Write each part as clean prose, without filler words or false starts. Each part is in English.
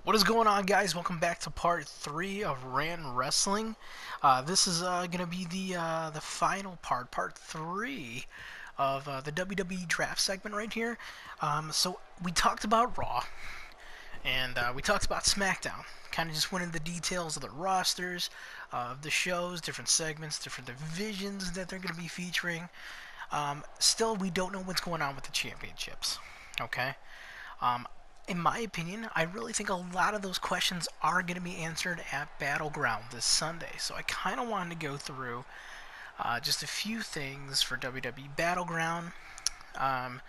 What is going on, guys? Welcome back to part 3 of Rant Wrestling. This is going to be the final part 3 of the WWE draft segment right here. So we talked about Raw, and we talked about SmackDown. Kind of just went into the details of the rosters, of the shows, different segments, different divisions that they're going to be featuring. Still, we don't know what's going on with the championships. Okay? Um, in my opinion, I really think a lot of those questions are going to be answered at Battleground this Sunday. So I kind of wanted to go through just a few things for WWE Battleground. Um,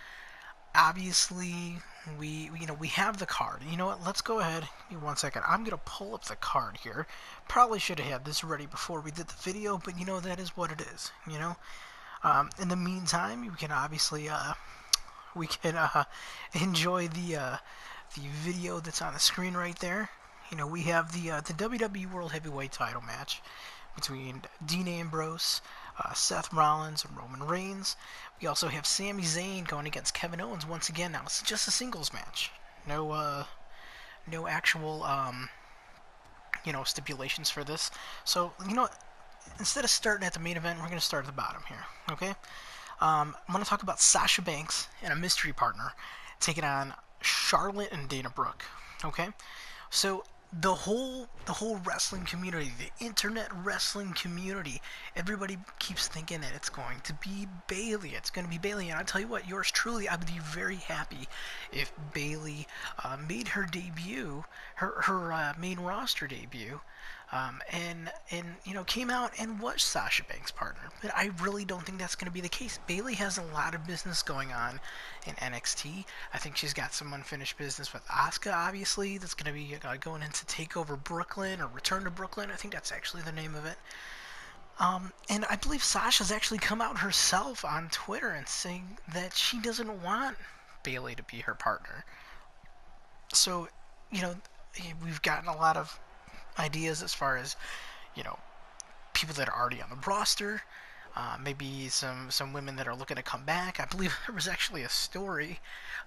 Obviously, we have the card. You know what? Let's go ahead. Give me 1 second. I'm gonna pull up the card here. Probably should have had this ready before we did the video, but that is what it is. In the meantime, we can obviously enjoy the video that's on the screen right there. We have the WWE World Heavyweight Title match between Dean Ambrose, Seth Rollins, and Roman Reigns. We also have Sami Zayn going against Kevin Owens once again. Now it's just a singles match. No actual stipulations for this. So instead of starting at the main event, we're going to start at the bottom here. Okay. I'm going to talk about Sasha Banks and a mystery partner taking on Charlotte and Dana Brooke. Okay, so the whole wrestling community, the internet wrestling community, everybody keeps thinking that it's going to be Bayley. It's going to be Bayley, and I tell you what, yours truly, I would be very happy if Bayley made her debut, her main roster debut, and came out and was Sasha Banks' partner. But I really don't think that's going to be the case. Bayley has a lot of business going on in NXT. I think she's got some unfinished business with Asuka, obviously. That's going to be going into Takeover Brooklyn or Return to Brooklyn. I think that's actually the name of it. And I believe Sasha's actually come out herself on Twitter and saying that she doesn't want Bayley to be her partner. So, we've gotten a lot of ideas as far as people that are already on the roster, maybe some women that are looking to come back. I believe there was actually a story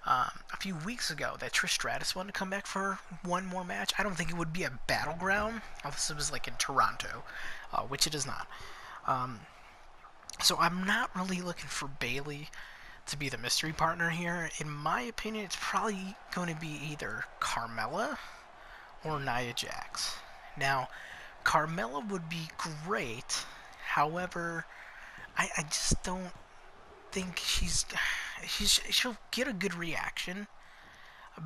a few weeks ago that Trish Stratus wanted to come back for one more match. I don't think it would be a Battleground unless it was like in Toronto, which it is not. So I'm not really looking for Bayley to be the mystery partner here. In my opinion, it's probably going to be either Carmella or Nia Jax. Now, Carmella would be great. However, I just don't think she'll get a good reaction.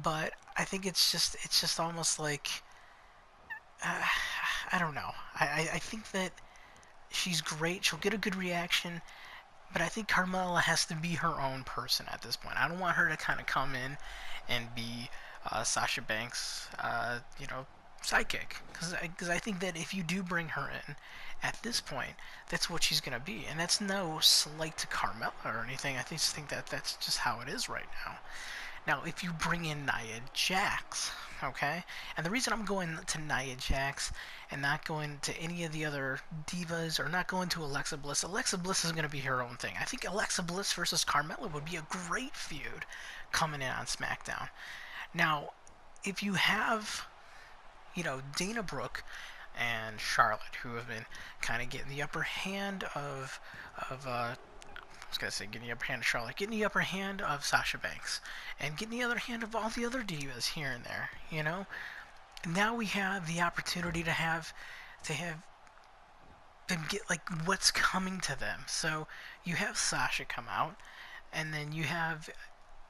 But I think it's just almost like I don't know. I think that she's great. She'll get a good reaction. But I think Carmella has to be her own person at this point. I don't want her to kind of come in and be Sasha Banks, sidekick, because I think that if you do bring her in at this point, that's what she's gonna be, and that's no slight to Carmella or anything. I just think that that's just how it is right now. Now, if you bring in Nia Jax, okay, and the reason I'm going to Nia Jax and not going to any of the other divas or not going to Alexa Bliss is going to be her own thing. I think Alexa Bliss versus Carmella would be a great feud coming in on SmackDown. Now, if you have Dana Brooke and Charlotte, who have been kind of getting the upper hand I was gonna say getting the upper hand of Charlotte, getting the upper hand of Sasha Banks, and getting the other hand of all the other divas here and there. Now we have the opportunity to have them get like what's coming to them. So you have Sasha come out, and then you have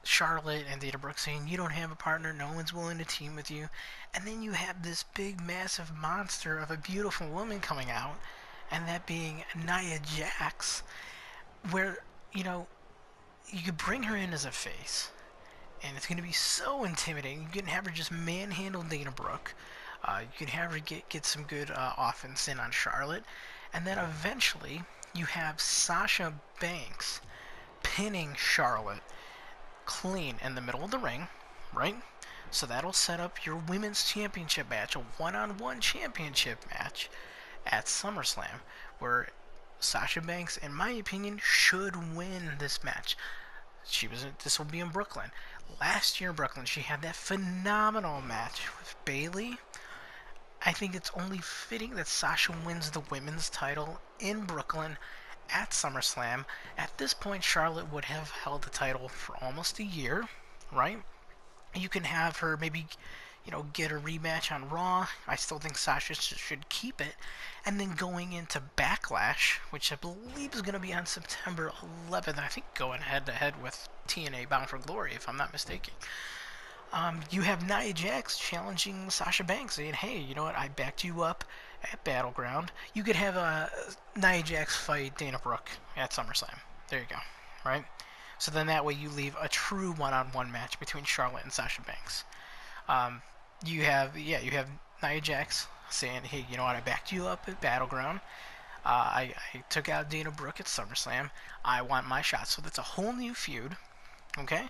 Charlotte and Dana Brooke saying you don't have a partner, no one's willing to team with you, and then you have this big massive monster of a beautiful woman coming out, and that being Nia Jax, where you could bring her in as a face, and it's going to be so intimidating. You can have her just manhandle Dana Brooke, you can have her get some good offense in on Charlotte, and then eventually you have Sasha Banks pinning Charlotte clean in the middle of the ring, right? So that'll set up your women's championship match, a one-on-one championship match at SummerSlam, where Sasha Banks, in my opinion, should win this match. This will be in Brooklyn. Last year in Brooklyn, she had that phenomenal match with Bayley. I think it's only fitting that Sasha wins the women's title in Brooklyn at SummerSlam. At this point, Charlotte would have held the title for almost a year, right? You can have her maybe, get a rematch on Raw. I still think Sasha should keep it. And then going into Backlash, which I believe is going to be on September 11th, I think going head to head with TNA Bound for Glory, if I'm not mistaken. You have Nia Jax challenging Sasha Banks, saying, "Hey, you know what? I backed you up at Battleground." You could have Nia Jax fight Dana Brooke at SummerSlam. There you go, right? So then that way you leave a true one-on-one match between Charlotte and Sasha Banks. You have Nia Jax saying, "Hey, you know what? I backed you up at Battleground. I took out Dana Brooke at SummerSlam. I want my shot." So that's a whole new feud, okay?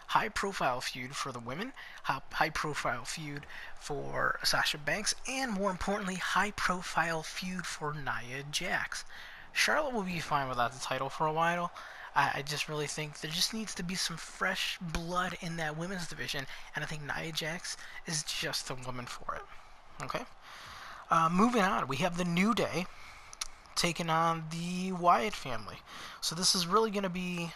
High-profile feud for the women, high-profile feud for Sasha Banks, and more importantly, high-profile feud for Nia Jax. Charlotte will be fine without the title for a while. I just really think there just needs to be some fresh blood in that women's division, and I think Nia Jax is just the woman for it. Okay? Moving on, we have the New Day taking on the Wyatt family. So this is really going to be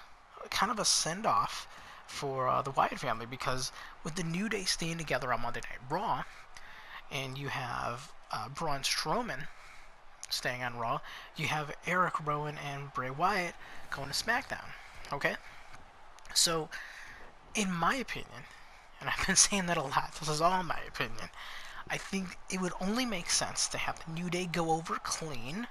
kind of a send-off for the Wyatt family, because with the New Day staying together on Monday Night Raw, and you have Braun Strowman staying on Raw, you have Eric Rowan and Bray Wyatt going to SmackDown. Okay? So, in my opinion, and I've been saying that a lot, this is all my opinion, I think it would only make sense to have the New Day go over clean.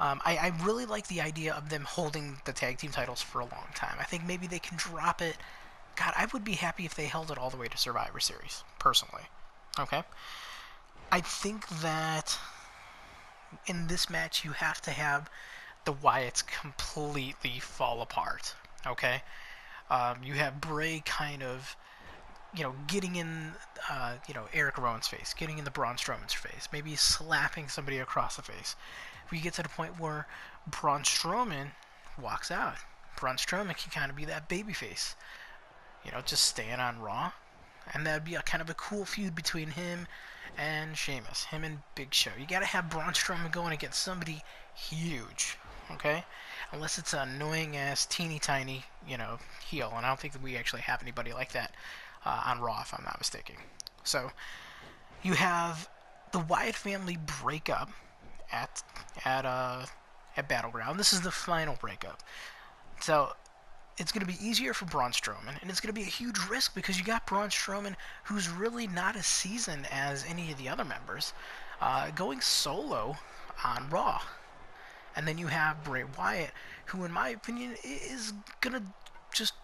I really like the idea of them holding the tag team titles for a long time. I think maybe they can drop it. God, I would be happy if they held it all the way to Survivor Series, personally. Okay? I think that in this match you have to have the Wyatts completely fall apart. Okay? You have Bray kind of, getting in, Eric Rowan's face, getting in the Braun Strowman's face, maybe slapping somebody across the face. We get to the point where Braun Strowman walks out. Braun Strowman can kind of be that babyface, just staying on Raw, and that'd be a kind of a cool feud between him and Sheamus, him and Big Show. You gotta have Braun Strowman going against somebody huge, okay? Unless it's an annoying ass, teeny tiny, heel, and I don't think that we actually have anybody like that on Raw, if I'm not mistaken. So you have the Wyatt family break up at Battleground. This is the final breakup. So it's going to be easier for Braun Strowman, and it's going to be a huge risk because you got Braun Strowman, who's really not as seasoned as any of the other members, going solo on Raw. And then you have Bray Wyatt, who, in my opinion, is going to just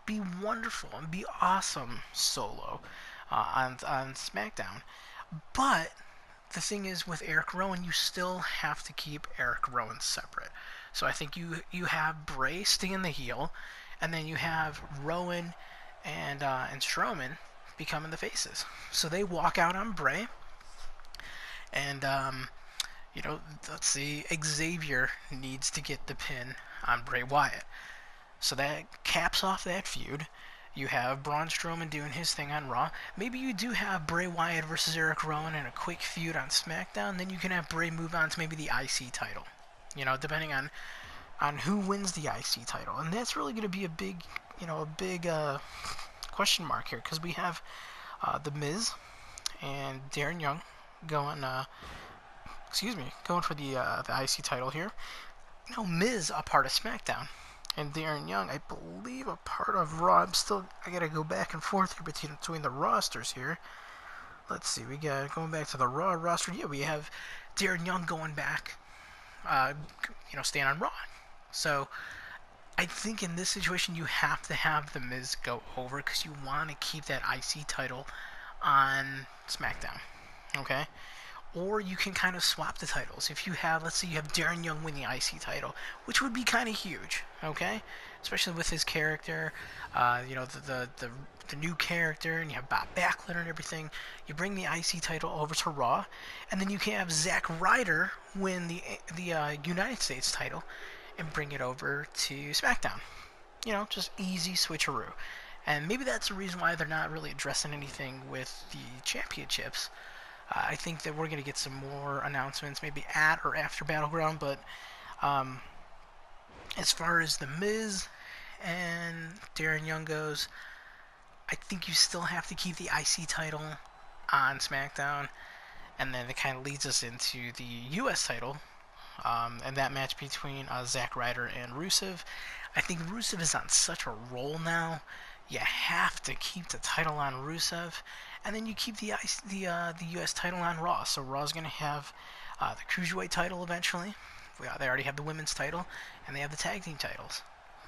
be wonderful and be awesome solo on SmackDown. But the thing is, with Eric Rowan, you still have to keep Eric Rowan separate. So I think you have Bray staying the heel, and then you have Rowan and Strowman becoming the faces. So they walk out on Bray, and let's see, Xavier needs to get the pin on Bray Wyatt. So that caps off that feud. You have Braun Strowman doing his thing on Raw. Maybe you do have Bray Wyatt versus Eric Rowan in a quick feud on SmackDown. Then you can have Bray move on to maybe the IC title. Depending on who wins the IC title. And that's really going to be a big question mark here. Because we have The Miz and Darren Young going for the IC title here. Miz a part of SmackDown. And Darren Young, I believe, a part of Raw. I gotta go back and forth here between the rosters here. Let's see, going back to the Raw roster. Yeah, we have Darren Young going back, staying on Raw. So, I think in this situation you have to have The Miz go over because you want to keep that IC title on SmackDown. Okay? Or you can kind of swap the titles. If you have, let's say you have Darren Young win the IC title, which would be kind of huge, okay? Especially with his character, the new character, and you have Bob Backlund and everything. You bring the IC title over to Raw, and then you can have Zack Ryder win the United States title and bring it over to SmackDown. Just easy switcheroo. And maybe that's the reason why they're not really addressing anything with the championships. I think that we're going to get some more announcements maybe at or after Battleground, but um, as far as The Miz and Darren Young goes, I think you still have to keep the IC title on SmackDown, and then it kind of leads us into the US title, and that match between Zack Ryder and Rusev. I think Rusev is on such a roll now. You have to keep the title on Rusev, and then you keep the US title on Raw. So Raw's going to have the Cruiserweight title eventually. They already have the women's title, and they have the tag team titles.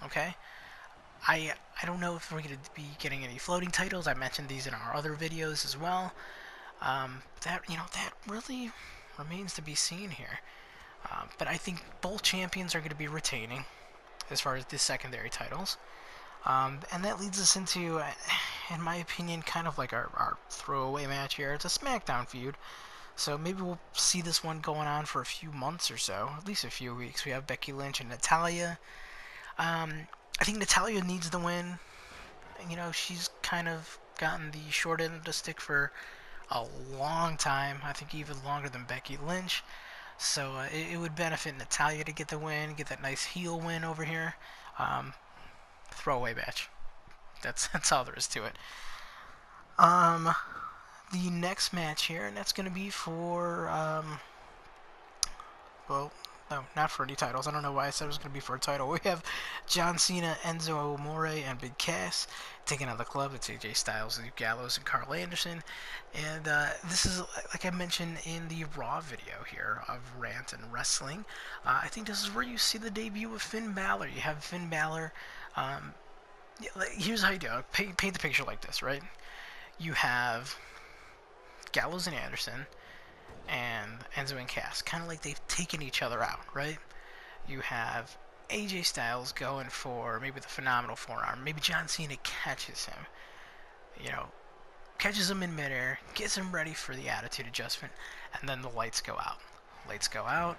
Okay, I don't know if we're going to be getting any floating titles. I mentioned these in our other videos as well. That really remains to be seen here. But I think both champions are going to be retaining as far as the secondary titles. And that leads us into, in my opinion, kind of like our throwaway match here. It's a SmackDown feud. So maybe we'll see this one going on for a few months or so, at least a few weeks. We have Becky Lynch and Natalya. I think Natalya needs the win. You know, she's kind of gotten the short end of the stick for a long time. I think even longer than Becky Lynch. So it would benefit Natalya to get the win, get that nice heel win over here. Throwaway match. That's all there is to it. The next match here, and that's going to be for, well, no, not for any titles. I don't know why I said it was going to be for a title. We have John Cena, Enzo Amore, and Big Cass taking on the club. It's AJ Styles, Luke Gallows, and Carl Anderson. And this is, like I mentioned in the Raw video here of Rant and Wrestling, I think this is where you see the debut of Finn Balor. You have Finn Balor. Here's how you do it. Paint the picture like this, right? You have Gallows and Anderson and Enzo and Cass, kind of like they've taken each other out, right? You have AJ Styles going for maybe the phenomenal forearm. Maybe John Cena catches him, catches him in midair, gets him ready for the attitude adjustment, and then the lights go out. Lights go out,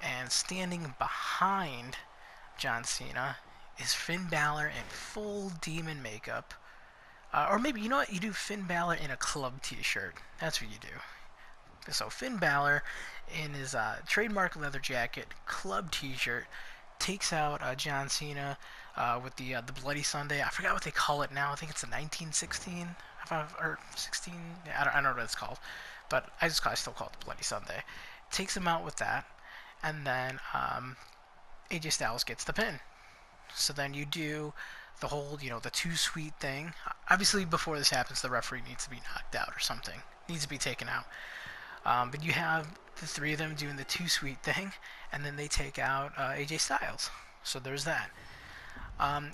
and standing behind John Cena is Finn Balor in full demon makeup. Or maybe, you know what? You do Finn Balor in a club t-shirt. That's what you do. So Finn Balor in his trademark leather jacket, club t-shirt, takes out John Cena with the Bloody Sunday. I forgot what they call it now. I think it's the 1916 or 16. I don't know what it's called, but I still call it the Bloody Sunday. Takes him out with that, and then AJ Styles gets the pin. So then you do the whole, the too sweet thing. Obviously, before this happens, the referee needs to be knocked out or something. Needs to be taken out. But you have the three of them doing the too sweet thing, and then they take out AJ Styles. So there's that. And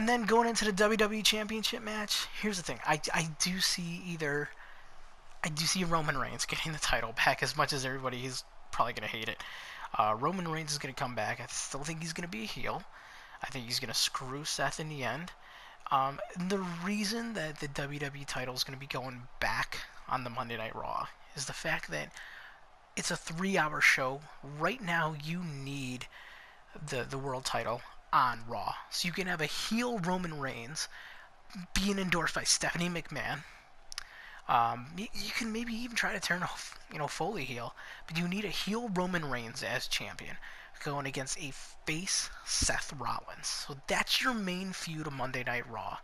then going into the WWE Championship match, here's the thing. I do see Roman Reigns getting the title back, as much as everybody is probably going to hate it. Roman Reigns is going to come back. I still think he's going to be a heel. I think he's going to screw Seth in the end. The reason that the WWE title is going to be going back on the Monday Night Raw is the fact that it's a 3-hour show. Right now, you need the world title on Raw. So you can have a heel Roman Reigns being endorsed by Stephanie McMahon. You can maybe even try to turn Foley heel, but you need a heel Roman Reigns as champion going against a face Seth Rollins. So that's your main feud of Monday Night Raw.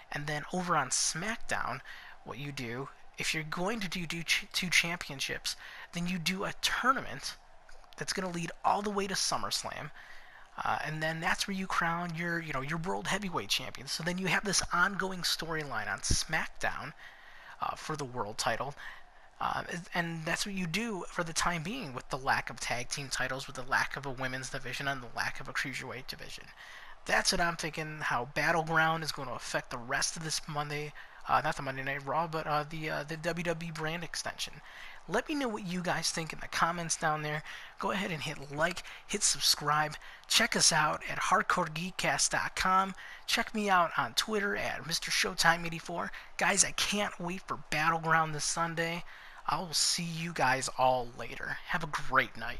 And then over on SmackDown, what you do, if you're going to do two championships, then you do a tournament that's going to lead all the way to SummerSlam. And then that's where you crown your world heavyweight champion. So then you have this ongoing storyline on SmackDown for the world title. And that's what you do for the time being with the lack of tag team titles, with the lack of a women's division, and the lack of a cruiserweight division. That's what I'm thinking, how Battleground is going to affect the rest of this Monday, not the Monday Night Raw, but the WWE brand extension. Let me know what you guys think in the comments down there. Go ahead and hit like, hit subscribe. Check us out at hardcoregeekcast.com. Check me out on Twitter at Mr. Showtime84. Guys, I can't wait for Battleground this Sunday. I will see you guys all later. Have a great night.